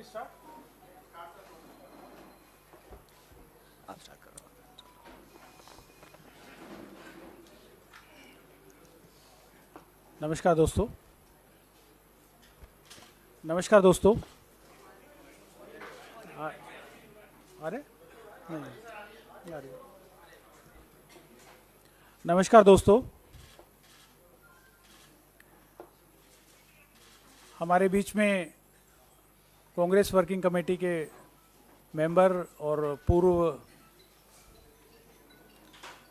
आप स्टार्ट करो। नमस्कार दोस्तों। नमस्कार दोस्तों। अरे नहीं आ रही। नमस्कार दोस्तों। हमारे बीच में कांग्रेस वर्किंग कमेटी के मेंबर और पूर्व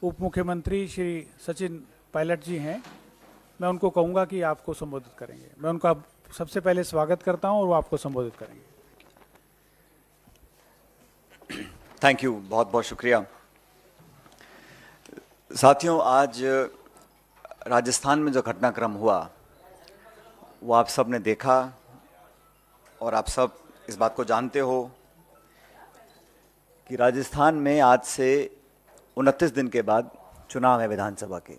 उप मुख्यमंत्री श्री सचिन पायलट जी हैं। मैं उनको कहूँगा कि आपको संबोधित करेंगे। मैं उनका सबसे पहले स्वागत करता हूं और वो आपको संबोधित करेंगे। थैंक यू, बहुत बहुत शुक्रिया। साथियों, आज राजस्थान में जो घटनाक्रम हुआ वो आप सब ने देखा और आप सब इस बात को जानते हो कि राजस्थान में आज से 29 दिन के बाद चुनाव है विधानसभा के।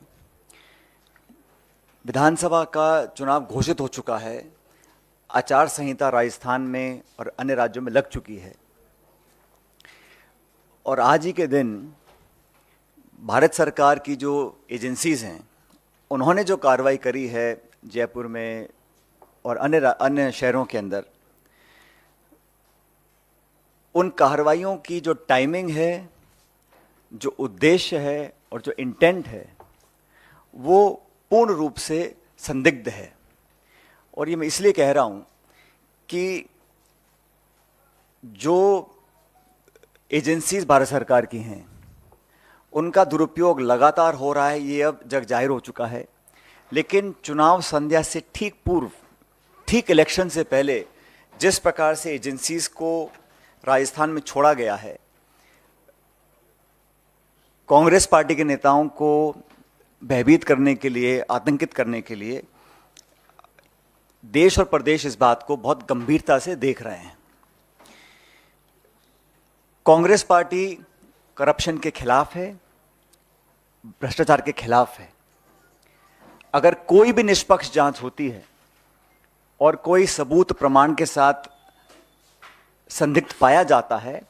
विधानसभा का चुनाव घोषित हो चुका है। आचार संहिता राजस्थान में और अन्य राज्यों में लग चुकी है और आज ही के दिन भारत सरकार की जो एजेंसीज हैं उन्होंने जो कार्रवाई करी है जयपुर में और अन्य शहरों के अंदर, उन कार्रवाइयों की जो टाइमिंग है, जो उद्देश्य है और जो इंटेंट है वो पूर्ण रूप से संदिग्ध है। और ये मैं इसलिए कह रहा हूं कि जो एजेंसीज भारत सरकार की हैं उनका दुरुपयोग लगातार हो रहा है, ये अब जग जाहिर हो चुका है। लेकिन चुनाव संध्या से ठीक पूर्व, ठीक इलेक्शन से पहले जिस प्रकार से एजेंसीज को राजस्थान में छोड़ा गया है, कांग्रेस पार्टी के नेताओं को भयभीत करने के लिए, आतंकित करने के लिए, देश और प्रदेश इस बात को बहुत गंभीरता से देख रहे हैं। कांग्रेस पार्टी करप्शन के खिलाफ है, भ्रष्टाचार के खिलाफ है। अगर कोई भी निष्पक्ष जांच होती है और कोई सबूत प्रमाण के साथ संदिग्ध पाया जाता है,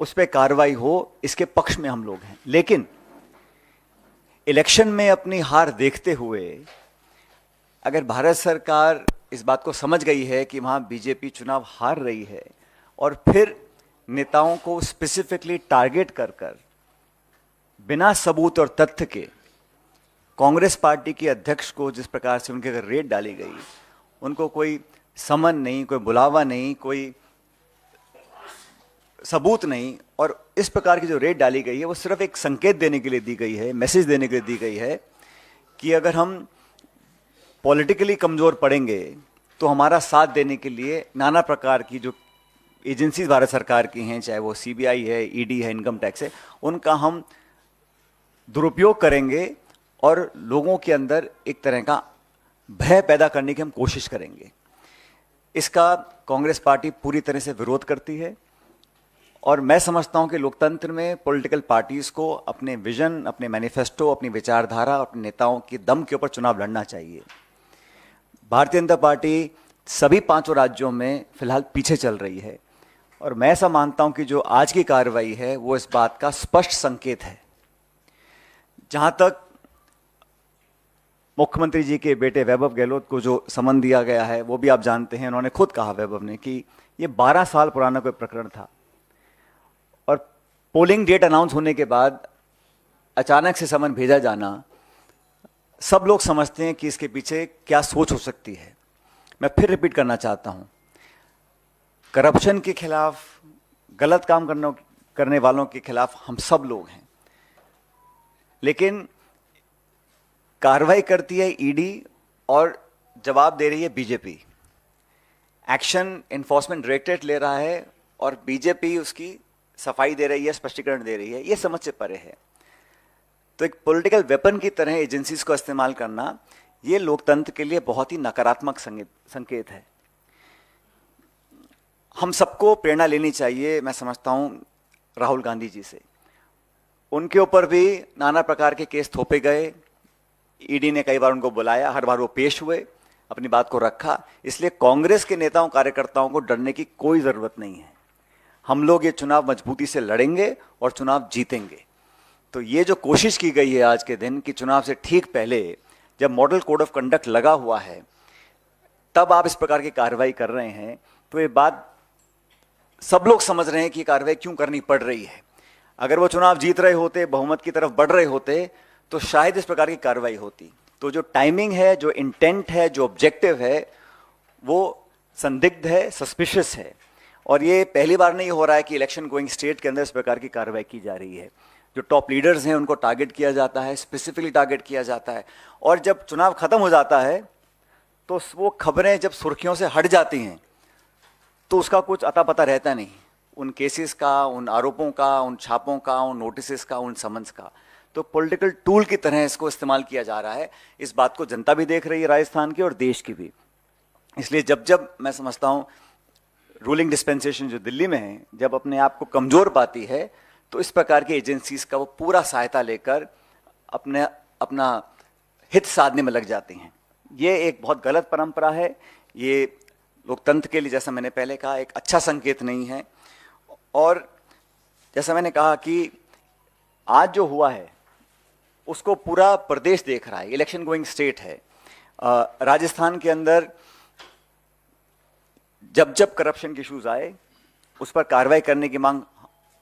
उस पर कार्रवाई हो, इसके पक्ष में हम लोग हैं। लेकिन इलेक्शन में अपनी हार देखते हुए अगर भारत सरकार इस बात को समझ गई है कि वहां बीजेपी चुनाव हार रही है और फिर नेताओं को स्पेसिफिकली टारगेट कर कर बिना सबूत और तथ्य के कांग्रेस पार्टी के अध्यक्ष को जिस प्रकार से उनके अगर रेड डाली गई, उनको कोई समन नहीं, कोई बुलावा नहीं, कोई सबूत नहीं, और इस प्रकार की जो रेड डाली गई है वो सिर्फ एक संकेत देने के लिए दी गई है, मैसेज देने के लिए दी गई है कि अगर हम पॉलिटिकली कमजोर पड़ेंगे तो हमारा साथ देने के लिए नाना प्रकार की जो एजेंसीज भारत सरकार की हैं, चाहे वो सीबीआई है, ईडी है, इनकम टैक्स है, उनका हम दुरुपयोग करेंगे और लोगों के अंदर एक तरह का भय पैदा करने की हम कोशिश करेंगे। इसका कांग्रेस पार्टी पूरी तरह से विरोध करती है और मैं समझता हूं कि लोकतंत्र में पॉलिटिकल पार्टीज को अपने विजन, अपने मैनिफेस्टो, अपनी विचारधारा, अपने नेताओं के दम के ऊपर चुनाव लड़ना चाहिए। भारतीय जनता पार्टी सभी 5 राज्यों में फिलहाल पीछे चल रही है और मैं ऐसा मानता हूं कि जो आज की कार्रवाई है वो इस बात का स्पष्ट संकेत है। जहां तक मुख्यमंत्री जी के बेटे वैभव गहलोत को जो समन दिया गया है वो भी आप जानते हैं। उन्होंने खुद कहा, वैभव ने, कि ये 12 साल पुराना कोई प्रकरण था और पोलिंग डेट अनाउंस होने के बाद अचानक से समन भेजा जाना, सब लोग समझते हैं कि इसके पीछे क्या सोच हो सकती है। मैं फिर रिपीट करना चाहता हूं, करप्शन के खिलाफ, गलत काम करने वालों के खिलाफ हम सब लोग हैं, लेकिन कार्रवाई करती है ईडी और जवाब दे रही है बीजेपी। एक्शन एनफोर्समेंट डायरेक्टरेट ले रहा है और बीजेपी उसकी सफाई दे रही है, स्पष्टीकरण दे रही है। ये समझ से परे है। तो एक पॉलिटिकल वेपन की तरह एजेंसीज को इस्तेमाल करना, ये लोकतंत्र के लिए बहुत ही नकारात्मक संकेत है। हम सबको प्रेरणा लेनी चाहिए, मैं समझता हूं, राहुल गांधी जी से। उनके ऊपर भी नाना प्रकार के केस थोपे गए, ईडी ने कई बार उनको बुलाया, हर बार वो पेश हुए, अपनी बात को रखा। इसलिए कांग्रेस के नेताओं कार्यकर्ताओं को डरने की कोई जरूरत नहीं है। हम लोग ये चुनाव मजबूती से लड़ेंगे और चुनाव जीतेंगे। तो ये जो कोशिश की गई है आज के दिन कि चुनाव से ठीक पहले जब मॉडल कोड ऑफ कंडक्ट लगा हुआ है तब आप इस प्रकार की कार्रवाई कर रहे हैं, तो ये बात सब लोग समझ रहे हैं कि कार्रवाई क्यों करनी पड़ रही है। अगर वो चुनाव जीत रहे होते, बहुमत की तरफ बढ़ रहे होते, तो शायद इस प्रकार की कार्रवाई होती। तो जो टाइमिंग है, जो इंटेंट है, जो ऑब्जेक्टिव है, वो संदिग्ध है, सस्पिशियस है। और ये पहली बार नहीं हो रहा है कि इलेक्शन गोइंग स्टेट के अंदर इस प्रकार की कार्रवाई की जा रही है। जो टॉप लीडर्स हैं उनको टारगेट किया जाता है, स्पेसिफिकली टारगेट किया जाता है। और जब चुनाव खत्म हो जाता है तो वो खबरें जब सुर्खियों से हट जाती हैं तो उसका कुछ अता पता रहता नहीं, उन केसेस का, उन आरोपों का, उन छापों का, उन नोटिस का, उन समन्स का। तो पॉलिटिकल टूल की तरह इसको इस्तेमाल किया जा रहा है। इस बात को जनता भी देख रही है, राजस्थान की और देश की भी। इसलिए जब जब मैं समझता हूँ रूलिंग डिस्पेंसेशन जो दिल्ली में है, जब अपने आप को कमजोर पाती है तो इस प्रकार की एजेंसीज का वो पूरा सहायता लेकर अपना हित साधने में लग जाती हैं। ये एक बहुत गलत परंपरा है। ये लोकतंत्र के लिए, जैसा मैंने पहले कहा, एक अच्छा संकेत नहीं है। और जैसा मैंने कहा कि आज जो हुआ है उसको पूरा प्रदेश देख रहा है, इलेक्शन गोइंग स्टेट है। राजस्थान के अंदर जब जब करप्शन के इश्यूज आए उस पर कार्रवाई करने की मांग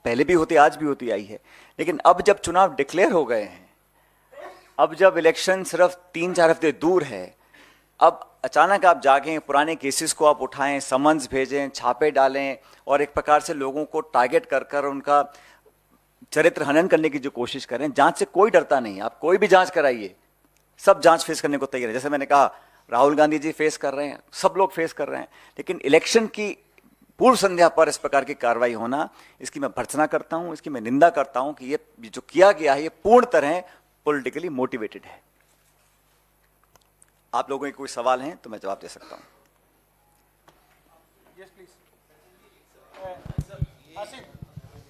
पहले भी होती, आज भी होती आई है। लेकिन अब जब चुनाव डिक्लेयर हो गए हैं, अब जब इलेक्शन सिर्फ 3-4 हफ्ते दूर है, अब अचानक आप जागें, पुराने केसेस को आप उठाएं, समन्स भेजें, छापे डालें और एक प्रकार से लोगों को टारगेट कर कर उनका चरित्र हनन करने की जो कोशिश करें। जांच से कोई डरता नहीं, आप कोई भी जांच कराइए, सब जांच फेस करने को तैयार है। जैसे मैंने कहा, राहुल गांधी जी फेस कर रहे हैं, सब लोग फेस कर रहे हैं। लेकिन इलेक्शन की पूर्व संध्या पर इस प्रकार की कार्रवाई होना, इसकी मैं भर्त्सना करता हूं, इसकी मैं निंदा करता हूं कि ये जो किया गया है ये पूर्ण तरह पॉलिटिकली मोटिवेटेड है। आप लोगों के कोई सवाल हैं तो मैं जवाब दे सकता हूं।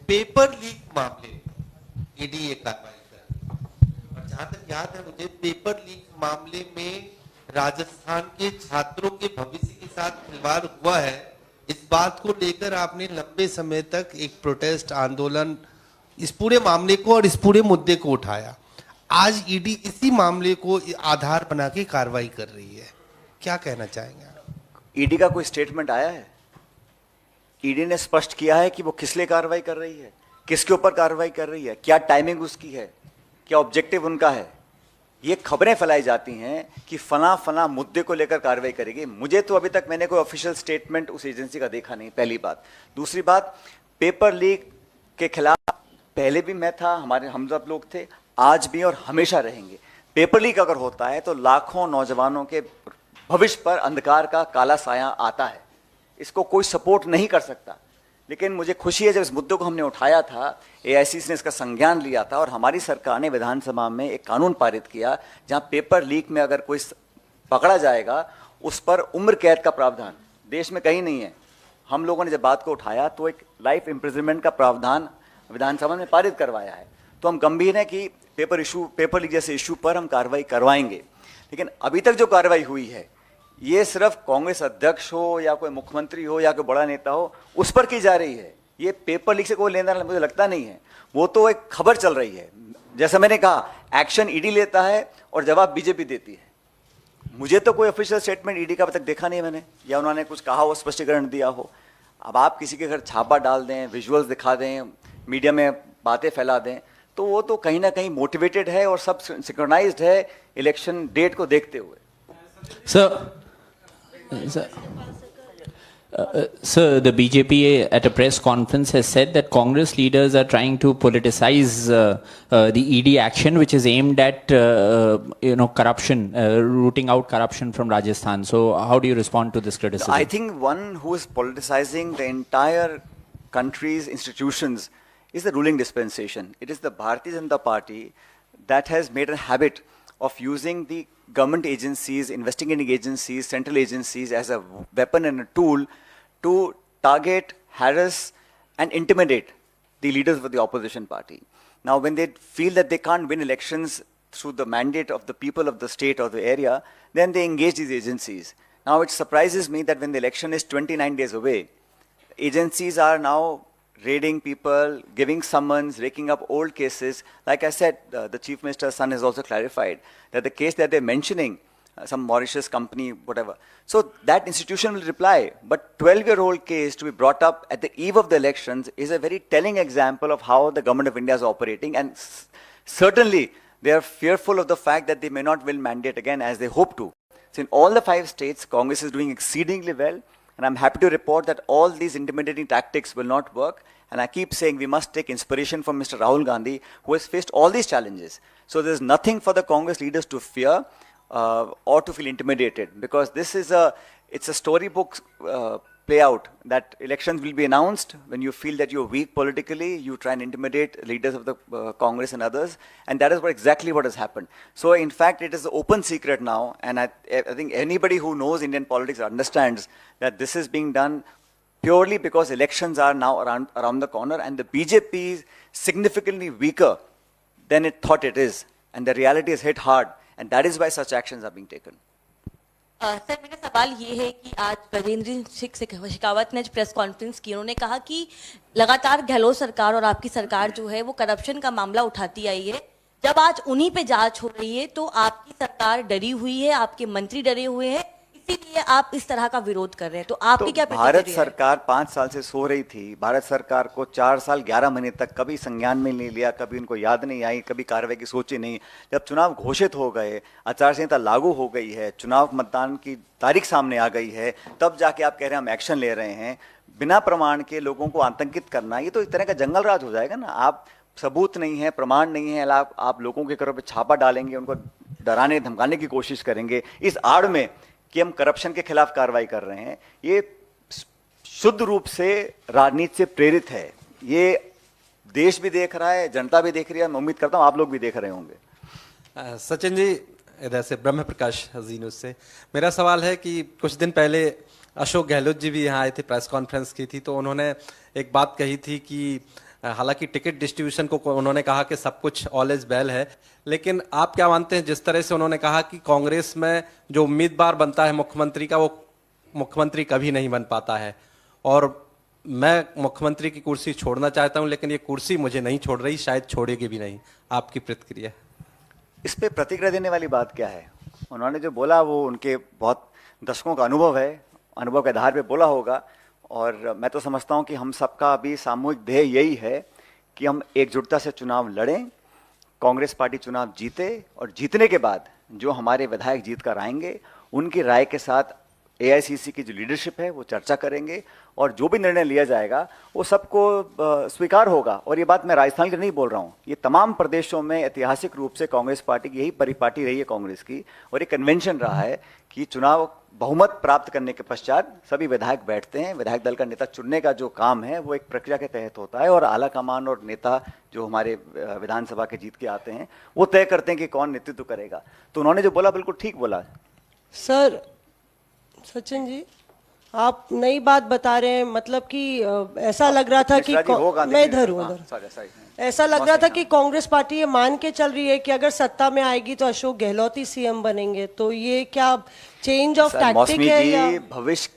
पेपर लीक मामले ईडी ये कार्रवाई कर, और जहां तक याद है मुझे, पेपर लीक मामले में राजस्थान के छात्रों के भविष्य के साथ खिलवाड़ हुआ है। इस बात को लेकर आपने लंबे समय तक एक प्रोटेस्ट आंदोलन, इस पूरे मामले को और इस पूरे मुद्दे को उठाया। आज ईडी इसी मामले को आधार बना के कार्रवाई कर रही है, क्या कहना चाहेंगे आप? ईडी का कोई स्टेटमेंट आया है? ईडी ने स्पष्ट किया है कि वो किस लिए कार्रवाई कर रही है, किसके ऊपर कार्रवाई कर रही है, क्या टाइमिंग उसकी है, क्या ऑब्जेक्टिव उनका है। ये खबरें फैलाई जाती हैं कि फला मुद्दे को लेकर कार्रवाई करेगी। मुझे तो अभी तक मैंने कोई ऑफिशियल स्टेटमेंट उस एजेंसी का देखा नहीं, पहली बात। दूसरी बात, पेपर लीक के खिलाफ पहले भी मैं था, हम सब लोग थे, आज भी और हमेशा रहेंगे। पेपर लीक अगर होता है तो लाखों नौजवानों के भविष्य पर अंधकार का काला साया आता है, इसको कोई सपोर्ट नहीं कर सकता। लेकिन मुझे खुशी है, जब इस मुद्दे को हमने उठाया था, एआईसीसी ने इसका संज्ञान लिया था और हमारी सरकार ने विधानसभा में एक कानून पारित किया जहां पेपर लीक में अगर कोई पकड़ा जाएगा उस पर उम्र कैद का प्रावधान देश में कहीं नहीं है। हम लोगों ने जब बात को उठाया तो एक लाइफ इम्प्रिजनमेंट का प्रावधान विधानसभा में पारित करवाया है। तो हम गंभीर हैं कि पेपर लीक जैसे इशू पर हम कार्रवाई करवाएंगे। लेकिन अभी तक जो कार्रवाई हुई है ये सिर्फ कांग्रेस अध्यक्ष हो या कोई मुख्यमंत्री हो या कोई बड़ा नेता हो उस पर की जा रही है। ये पेपर लीक से कोई लेना मुझे लगता नहीं है। वो तो एक खबर चल रही है। जैसा मैंने कहा, एक्शन ईडी लेता है और जवाब बीजेपी देती है। मुझे तो कोई ऑफिशियल स्टेटमेंट ईडी का अब तक देखा नहीं है मैंने, या उन्होंने कुछ कहा हो, स्पष्टीकरण दिया हो। अब आप किसी के घर छापा डाल दें, विजुअल्स दिखा दें, मीडिया में बातें फैला दें, तो वो तो कहीं ना कहीं मोटिवेटेड है और सब सिंक्रोनाइज्ड है इलेक्शन डेट को देखते हुए। Sir, the BJP at a press conference has said that Congress leaders are trying to politicize the ED action, which is aimed at corruption, rooting out corruption from Rajasthan. So, how do you respond to this criticism? I think one who is politicizing the entire country's institutions is the ruling dispensation. It is the Bharatiya Janata Party that has made a habit of using the government agencies, investigating agencies, central agencies as a weapon and a tool to target, harass and intimidate the leaders of the opposition party. Now when they feel that they can't win elections through the mandate of the people of the state or the area, then they engage these agencies. Now it surprises me that when the election is 29 days away, agencies are now raiding people, giving summons, raking up old cases. Like I said, the Chief Minister's son has also clarified that the case that they're mentioning, some Mauritius company, whatever. So that institution will reply. But 12-year-old case to be brought up at the eve of the elections is a very telling example of how the government of India is operating. And certainly, they are fearful of the fact that they may not win mandate again as they hope to. So in all the 5 states, Congress is doing exceedingly well. And I'm happy to report that all these intimidating tactics will not work. And I keep saying we must take inspiration from Mr. Rahul Gandhi, who has faced all these challenges. So there's nothing for the Congress leaders to fear or to feel intimidated, because this is it's a storybook play out that elections will be announced. When you feel that you're weak politically, you try and intimidate leaders of the Congress and others, and that is exactly what has happened. So in fact, it is an open secret now, and I think anybody who knows Indian politics understands that this is being done purely because elections are now around the corner, and the BJP is significantly weaker than it thought it is, and the reality is hit hard, and that is why such actions are being taken. Sir मेरा सवाल ये है कि आज गजेंद्र सिंह शेखावत ने press conference की, उन्होंने कहा कि लगातार गहलोत सरकार और आपकी सरकार जो है वो करप्शन का मामला उठाती आई है। जब आज उन्हीं पे जांच हो रही है तो आपकी सरकार डरी हुई है, आपके मंत्री डरे हुए हैं, इसीलिए आप इस तरह का विरोध कर रहे हैं। तो आपकी क्या प्रतिक्रिया है? भारत सरकार 5 साल से सो रही थी। भारत सरकार को 4 साल 11 महीने तक कभी संज्ञान में नहीं लिया, कभी उनको याद नहीं आई, कभी कार्रवाई की सोची नहीं। जब चुनाव घोषित हो गए, आचार संहिता लागू हो गई है, चुनाव मतदान की तारीख सामने आ गई है, तब जाके आप कह रहे हैं हम एक्शन ले रहे हैं। बिना प्रमाण के लोगों को आतंकित करना, ये तो एक तरह का जंगल राज हो जाएगा ना। आप सबूत नहीं है, प्रमाण नहीं है, आप लोगों के घरों पर छापा डालेंगे, उनको डराने धमकाने की कोशिश करेंगे इस आड़ में कि हम करप्शन के खिलाफ कार्रवाई कर रहे हैं। ये शुद्ध रूप से राजनीति से प्रेरित है। ये देश भी देख रहा है, जनता भी देख रही है, मैं उम्मीद करता हूं आप लोग भी देख रहे होंगे। सचिन जी, इधर से ब्रह्म प्रकाश न्यूज़ से मेरा सवाल है कि कुछ दिन पहले अशोक गहलोत जी भी यहाँ आए थे, प्रेस कॉन्फ्रेंस की थी, तो उन्होंने एक बात कही थी कि हालांकि टिकट डिस्ट्रीब्यूशन को उन्होंने कहा कि सब कुछ ऑल इज वेल है, लेकिन आप क्या मानते हैं जिस तरह से उन्होंने कहा कि कांग्रेस में जो उम्मीदवार बनता है मुख्यमंत्री का, वो मुख्यमंत्री कभी नहीं बन पाता है, और मैं मुख्यमंत्री की कुर्सी छोड़ना चाहता हूं लेकिन ये कुर्सी मुझे नहीं छोड़ रही, शायद छोड़ेगी भी नहीं। आपकी प्रतिक्रिया? इस पे प्रतिक्रिया देने वाली बात क्या है? उन्होंने जो बोला वो उनके बहुत दशकों का अनुभव है, अनुभव के आधार पे बोला होगा। और मैं तो समझता हूं कि हम सबका अभी सामूहिक ध्येय यही है कि हम एकजुटता से चुनाव लड़ें, कांग्रेस पार्टी चुनाव जीते, और जीतने के बाद जो हमारे विधायक जीत कर आएंगे उनकी राय के साथ एआईसीसी की जो लीडरशिप है वो चर्चा करेंगे, और जो भी निर्णय लिया जाएगा वो सबको स्वीकार होगा। और ये बात मैं राजस्थान की नहीं बोल रहा हूँ, ये तमाम प्रदेशों में ऐतिहासिक रूप से कांग्रेस पार्टी की यही परिपाटी रही है कांग्रेस की, और ये कन्वेंशन रहा है कि चुनाव बहुमत प्राप्त करने के पश्चात सभी विधायक बैठते हैं। विधायक दल का नेता चुनने का जो काम है वो एक प्रक्रिया के तहत होता है, और आला कमान और नेता जो हमारे विधानसभा के जीत के आते हैं वो तय करते हैं कि कौन नेतृत्व करेगा। तो उन्होंने जो बोला बिल्कुल ठीक बोला। सर सचिन जी, आप नई बात बता रहे हैं, मतलब कि ऐसा लग रहा था कि मैं इधर हूँ, ऐसा लग रहा था कि कांग्रेस पार्टी ये मान के चल रही है कि अगर सत्ता में आएगी तो अशोक गहलोत ही सीएम बनेंगे। तो ये क्या चेंज ऑफ टैक्टिक है या भविष्य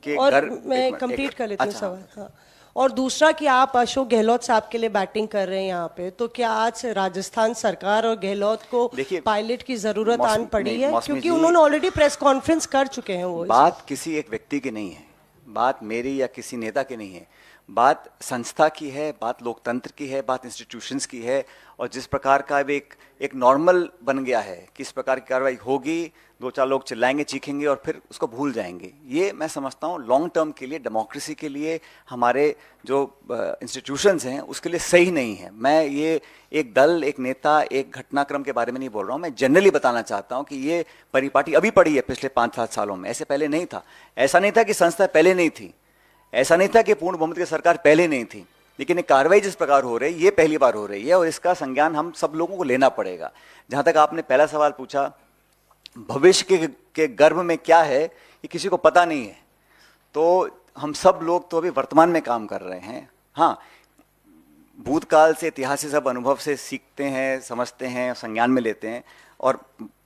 के? और मैं कंप्लीट कर लेती हूँ सवाल। हाँ, और दूसरा कि आप अशोक गहलोत साहब के लिए बैटिंग कर रहे हैं यहाँ पे, तो क्या आज राजस्थान सरकार और गहलोत को पायलट की जरूरत आन पड़ी है? क्योंकि उन्होंने ऑलरेडी प्रेस कॉन्फ्रेंस कर चुके हैं। वो बात किसी एक व्यक्ति की नहीं है, बात मेरी या किसी नेता की नहीं है, बात संस्था की है, बात लोकतंत्र की है, बात इंस्टीट्यूशंस की है। और जिस प्रकार का एक नॉर्मल बन गया है कि इस प्रकार की कार्रवाई होगी, 2-4 लोग चिल्लाएंगे, चीखेंगे और फिर उसको भूल जाएंगे, ये मैं समझता हूँ लॉन्ग टर्म के लिए, डेमोक्रेसी के लिए, हमारे जो इंस्टीट्यूशंस हैं उसके लिए सही नहीं है। मैं ये एक दल, एक नेता, एक घटनाक्रम के बारे में नहीं बोल रहा हूँ, मैं जनरली बताना चाहता हूँ कि ये परिपाटी अभी पड़ी है पिछले 5-7 सालों में, ऐसे पहले नहीं था। ऐसा नहीं था कि संस्था पहले नहीं थी, ऐसा नहीं था कि पूर्ण बहुमत की सरकार पहले नहीं थी, लेकिन ये कार्रवाई जिस प्रकार हो रही है ये पहली बार हो रही है, और इसका संज्ञान हम सब लोगों को लेना पड़ेगा। जहां तक आपने पहला सवाल पूछा, भविष्य के गर्भ में क्या है ये किसी को पता नहीं है, तो हम सब लोग तो अभी वर्तमान में काम कर रहे हैं। हाँ, भूतकाल से, इतिहास से, सब अनुभव से सीखते हैं, समझते हैं, संज्ञान में लेते हैं और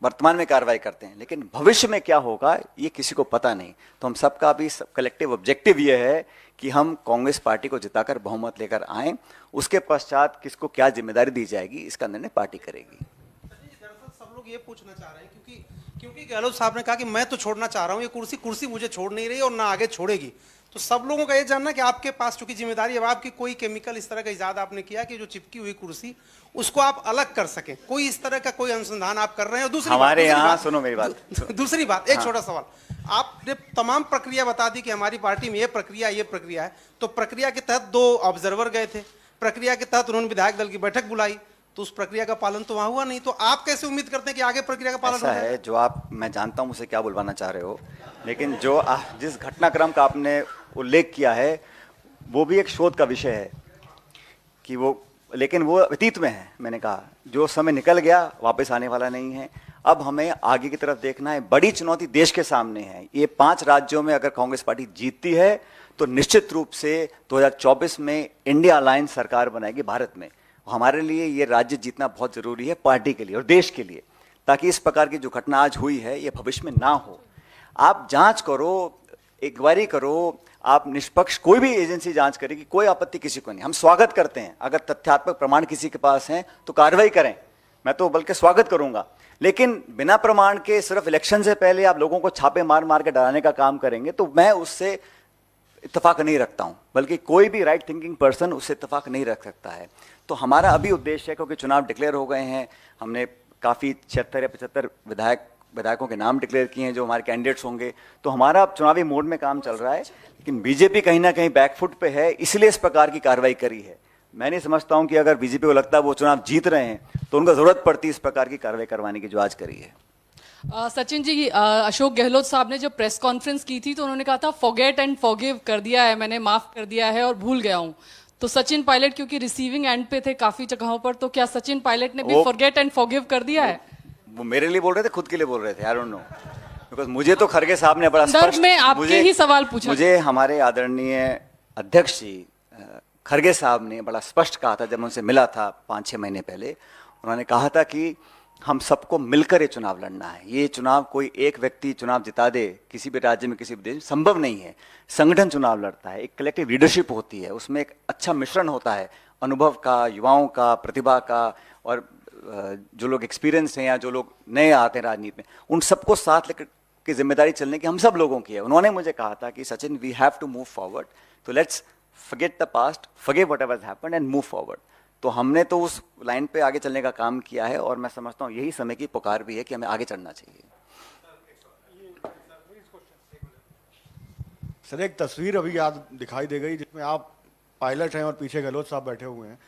वर्तमान में कार्रवाई करते हैं, लेकिन भविष्य में क्या होगा ये किसी को पता नहीं। तो हम सबका भी कलेक्टिव ऑब्जेक्टिव ये है कि हम कांग्रेस पार्टी को जिताकर बहुमत लेकर आएं, उसके पश्चात किसको क्या जिम्मेदारी दी जाएगी इसका निर्णय पार्टी करेगी। दरअसल सब लोग ये पूछना चाह रहे हैं क्योंकि गहलोत साहब ने कहा कि मैं तो छोड़ना चाह रहा हूँ, ये कुर्सी मुझे छोड़ नहीं रही और ना आगे छोड़ेगी। तो सब लोगों का ये जानना कि आपके पास चूंकि जिम्मेदारी है, आपकी कोई केमिकल इस तरह का इजाद आपने किया कि जो चिपकी हुई कुर्सी उसको आप अलग कर सकें, कोई इस तरह का कोई अनुसंधान आप कर रहे हैं? और हमारे यहाँ सुनो मेरी बात, दूसरी बात, एक छोटा सवाल, आपने तमाम प्रक्रिया बता दी कि हमारी पार्टी में ये प्रक्रिया है, तो प्रक्रिया के तहत 2 ऑब्जर्वर गए थे, प्रक्रिया के तहत उन्होंने विधायक दल की बैठक बुलाई, तो उस प्रक्रिया का पालन तो वहां हुआ नहीं, तो आप कैसे उम्मीद करते हैं कि आगे प्रक्रिया का पालन ऐसा है जो आप, मैं जानता हूं मुझसे क्या बुलवाना चाह रहे हो, लेकिन जो जिस घटनाक्रम का आपने उल्लेख किया है वो भी एक शोध का विषय है कि वो, लेकिन वो अतीत में है। मैंने कहा जो समय निकल गया वापस आने वाला नहीं है। अब हमें आगे की तरफ देखना है। बड़ी चुनौती देश के सामने है। ये 5 राज्यों में अगर कांग्रेस पार्टी जीतती है तो निश्चित रूप से 2024 में इंडिया अलायंस सरकार बनाएगी भारत में। हमारे लिए ये राज्य जीतना बहुत जरूरी है, पार्टी के लिए और देश के लिए, ताकि इस प्रकार की जो घटना आज हुई है ये भविष्य में ना हो। आप जांच करो, इंक्वायरी करो, आप निष्पक्ष, कोई भी एजेंसी जांच करेगी, कोई आपत्ति किसी को नहीं। हम स्वागत करते हैं, अगर तथ्यात्मक प्रमाण किसी के पास हैं तो कार्रवाई करें, मैं तो बल्कि स्वागत करूंगा। लेकिन बिना प्रमाण के सिर्फ इलेक्शन से पहले आप लोगों को छापे मार मार के डराने का काम करेंगे तो मैं उससे इत्तेफाक नहीं रखता हूं, बल्कि कोई भी राइट थिंकिंग पर्सन उससे इत्तेफाक नहीं रख सकता है। तो हमारा अभी उद्देश्य है, क्योंकि चुनाव डिक्लेयर हो गए हैं, हमने काफ़ी 76 या 75 विधायकों के नाम डिक्लेयर किए हैं जो हमारे कैंडिडेट्स होंगे, तो हमारा अब चुनावी मोड में काम चल रहा है। लेकिन बीजेपी कहीं ना कहीं बैकफुट पे है, इसलिए इस प्रकार की कार्रवाई करी है। मैं नहीं समझता हूं कि अगर बीजेपी को लगता है वो चुनाव जीत रहे हैं तो उनको जरूरत पड़ती इस प्रकार की कार्रवाई करवाने की जो आज करी है। सचिन जी, अशोक गहलोत साहब ने जब प्रेस कॉन्फ्रेंस की थी तो उन्होंने कहा था फॉरगेट एंड फॉरगिव कर दिया है, मैंने माफ कर दिया है और भूल गया हूं। तो सचिन पायलट क्योंकि रिसीविंग एंड पे थे काफी जगहों पर, तो क्या सचिन पायलट ने भी फॉरगेट एंड फॉरगिव कर दिया है? वो मेरे लिए बोल रहे थे, खुद के लिए बोल रहे थे, आई डोंट नो, बिकॉज मुझे तो खरगे साहब ने बड़ा स्पष्ट, में आपके ही सवाल पूछा, मुझे हमारे आदरणीय अध्यक्ष जी खरगे साहब ने बड़ा स्पष्ट कहा था, जब उनसे मिला था 5-6 महीने पहले, उन्होंने कहा था कि हम सबको मिलकर ये चुनाव लड़ना है। ये चुनाव कोई एक व्यक्ति चुनाव जिता दे किसी भी राज्य में, किसी भी देश में, संभव नहीं है। संगठन चुनाव लड़ता है, एक कलेक्टिव लीडरशिप होती है, उसमें एक अच्छा मिश्रण होता है अनुभव का, युवाओं का, प्रतिभा का, और जो लोग एक्सपीरियंस हैं या जो लोग नए आते हैं राजनीति में, उन सबको साथ लेकर की जिम्मेदारी चलने की हम सब लोगों की है। उन्होंने मुझे कहा था कि Sachin, we have to move forward, तो let's forget the past, forgive whatever has happened and move forward. तो हमने तो उस लाइन पे आगे चलने का काम किया है और मैं समझता हूँ यही समय की पुकार भी है कि हमें आगे चलना चाहिए। सर, एक तस्वीर अभी याद दिखाई दे गई जिसमें आप पायलट हैं और पीछे गहलोत साहब बैठे हुए हैं।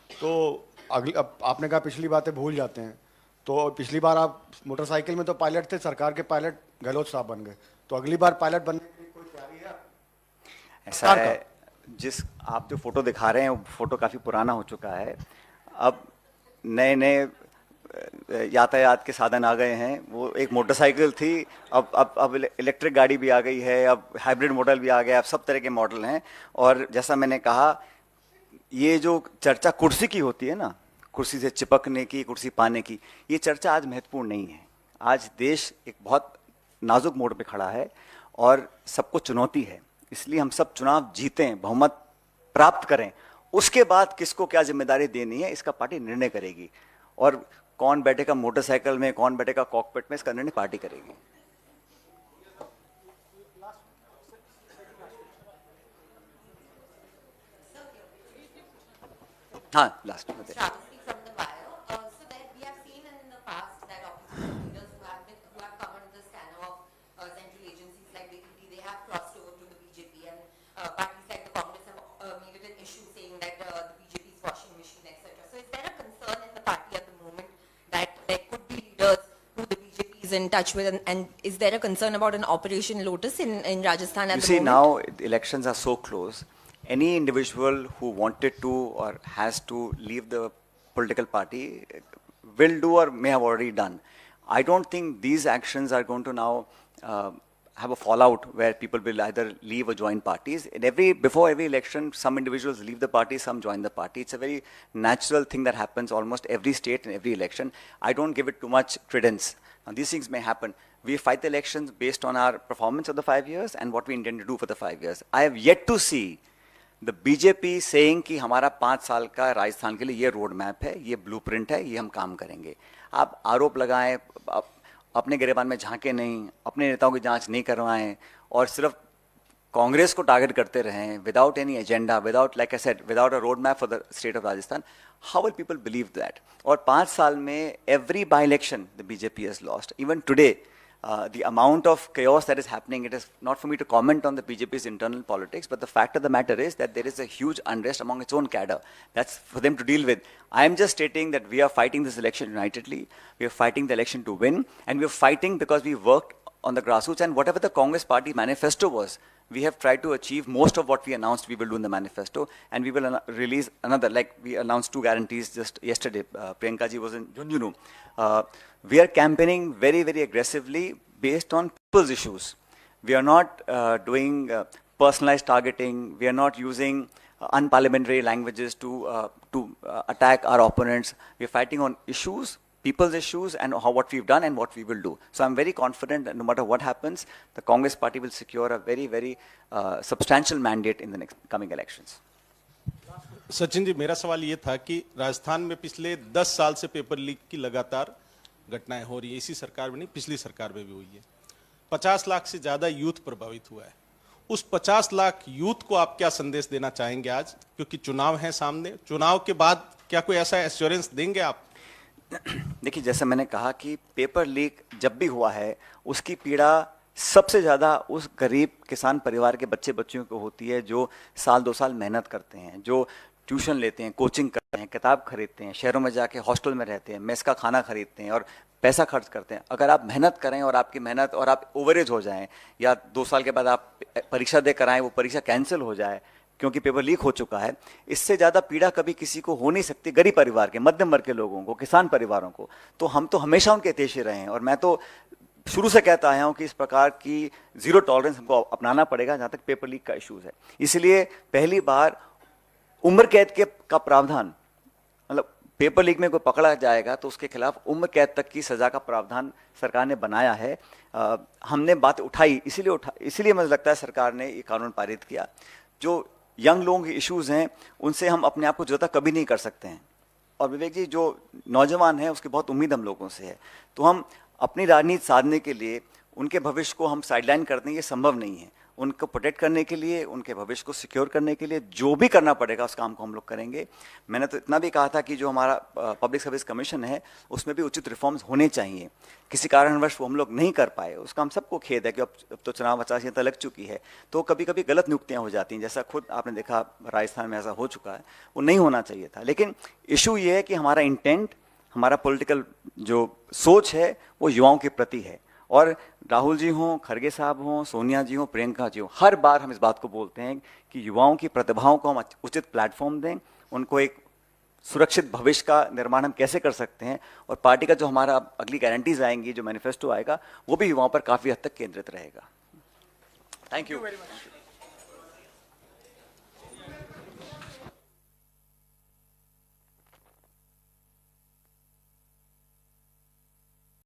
तो अब आपने कहा पिछली बातें भूल जाते हैं, तो पिछली बार आप मोटरसाइकिल में तो पायलट थे, सरकार के पायलट गहलोत साहब बन गए, तो अगली बार पायलट बनने की कोई तैयारी है? ऐसा है, जिस आप जो फोटो दिखा रहे हैं वो फोटो काफ़ी पुराना हो चुका है। अब नए नए यातायात के साधन आ गए हैं। वो एक मोटरसाइकिल थी, अब इलेक्ट्रिक गाड़ी भी आ गई है, अब हाइब्रिड मॉडल भी आ गया, अब सब तरह के मॉडल हैं। और जैसा मैंने कहा, ये जो चर्चा कुर्सी की होती है ना, कुर्सी से चिपकने की, कुर्सी पाने की, ये चर्चा आज महत्वपूर्ण नहीं है। आज देश एक बहुत नाजुक मोड़ पे खड़ा है और सबको चुनौती है, इसलिए हम सब चुनाव जीतें, बहुमत प्राप्त करें, उसके बाद किसको क्या जिम्मेदारी देनी है इसका पार्टी निर्णय करेगी। और कौन बैठेगा मोटरसाइकिल में, कौन बैठेगा कॉकपिट में, इसका निर्णय पार्टी करेगी। हाँ, लास्ट में in touch with, and is there a concern about an Operation Lotus in Rajasthan at the moment? You see, now the elections are so close. Any individual who wanted to or has to leave the political party will do or may have already done. I don't think these actions are going to now have a fallout where people will either leave or join parties. Before every election, some individuals leave the party, some join the party. It's a very natural thing that happens almost every state and every election. I don't give it too much credence. Now, these things may happen. We fight the elections based on our performance of the 5 years and what we intend to do for the 5 years. I have yet to see the BJP saying कि हमारा 5 साल का राजस्थान के लिए ये road map है, ये blueprint है, ये हम काम करेंगे. आप आरोप लगाएं, अपने गिरेबान में झांके नहीं, अपने नेताओं की जांच नहीं करवाएं और सिर्फ कांग्रेस को टारगेट करते रहें without any agenda, without, like I said, without a road map for the state of Rajasthan. How will people believe that? और 5 साल में every bi election the BJP has lost. Even today the amount of chaos that is happening, it is not for me to comment on the BJP's internal politics, but the fact of the matter is that there is a huge unrest among its own cadre. That's for them to deal with. I am just stating that we are fighting this election unitedly. We are fighting the election to win, and we are fighting because we worked on the grassroots, and whatever the Congress party manifesto was, we have tried to achieve most of what we announced we will do in the manifesto, and we will release another, like we announced 2 guarantees just yesterday. Priyanka ji was in Junjunu. We are campaigning very, very aggressively based on people's issues. We are not doing personalized targeting. We are not using unparliamentary languages to attack our opponents. We are fighting on issues, people's issues, and what we've done and what we will do. So I'm very confident that no matter what happens, the Congress party will secure a very, very substantial mandate in the next coming elections. Sachin ji, मेरा सवाल ये था कि राजस्थान में पिछले 10 साल से paper leak की लगातार घटनाएं हो रही है. इसी सरकार में नहीं, पिछली सरकार में भी हुई है. 50 लाख से ज्यादा यूथ प्रभावित हुआ है. उस 50 लाख यूथ को आप क्या संदेश देना चाहेंगे आज, क्योंकि चुनाव है सामने? चुनाव के बाद क्या कोई ऐसा एश्योरेंस देंगे आप? देखिए, जैसे मैंने कहा कि पेपर लीक जब भी हुआ है, उसकी पीड़ा सबसे ज़्यादा उस गरीब किसान परिवार के बच्चे बच्चियों को होती है जो साल 2 साल मेहनत करते हैं, जो ट्यूशन लेते हैं, कोचिंग करते हैं, किताब खरीदते हैं, शहरों में जाके हॉस्टल में रहते हैं, मेस का खाना खरीदते हैं और पैसा खर्च करते हैं. अगर आप मेहनत करें और आपकी मेहनत और आप ओवरेज हो जाएं, या 2 साल के बाद आप परीक्षा दे कर आएँ, वो परीक्षा कैंसिल हो जाए क्योंकि पेपर लीक हो चुका है, इससे ज़्यादा पीड़ा कभी किसी को हो नहीं सकती. गरीब परिवार के, मध्यम वर्ग के लोगों को, किसान परिवारों को. तो हम तो हमेशा उनके हितैषी रहे हैं और मैं तो शुरू से कहता आया हूं कि इस प्रकार की जीरो टॉलरेंस हमको अपनाना पड़ेगा जहां तक पेपर लीक का इश्यूज है. इसलिए पहली बार उम्र कैद का प्रावधान, मतलब पेपर लीक में कोई पकड़ा जाएगा तो उसके खिलाफ उम्र कैद तक की सजा का प्रावधान सरकार ने बनाया है. हमने बात उठाई, इसीलिए मुझे लगता है सरकार ने ये कानून पारित किया. जो यंग लोगों के इश्यूज हैं उनसे हम अपने आप को जुदा कभी नहीं कर सकते हैं. और विवेक जी, जो नौजवान है उसकी बहुत उम्मीद हम लोगों से है, तो हम अपनी राजनीति साधने के लिए उनके भविष्य को हम साइडलाइन कर दें, ये संभव नहीं है. उनको प्रोटेक्ट करने के लिए, उनके भविष्य को सिक्योर करने के लिए जो भी करना पड़ेगा उस काम को हम लोग करेंगे. मैंने तो इतना भी कहा था कि जो हमारा पब्लिक सर्विस कमीशन है उसमें भी उचित रिफॉर्म्स होने चाहिए. किसी कारणवश वो हम लोग नहीं कर पाए, उसका हम सबको खेद है कि अब तो चुनाव आचार संहिता लग चुकी है, तो कभी कभी गलत नियुक्तियाँ हो जाती हैं, जैसा खुद आपने देखा राजस्थान में ऐसा हो चुका है. वो नहीं होना चाहिए था. लेकिन इशू ये है कि हमारा इंटेंट, हमारा पॉलिटिकल जो सोच है वो युवाओं के प्रति है. और राहुल जी हों, खड़गे साहब हों, सोनिया जी हों, प्रियंका जी हों, हर बार हम इस बात को बोलते हैं कि युवाओं की प्रतिभाओं को हम उचित प्लेटफॉर्म दें, उनको एक सुरक्षित भविष्य का निर्माण हम कैसे कर सकते हैं. और पार्टी का जो हमारा अगली गारंटीज आएंगी, जो मैनिफेस्टो आएगा, वो भी युवाओं पर काफ़ी हद तक केंद्रित रहेगा. Thank you very much.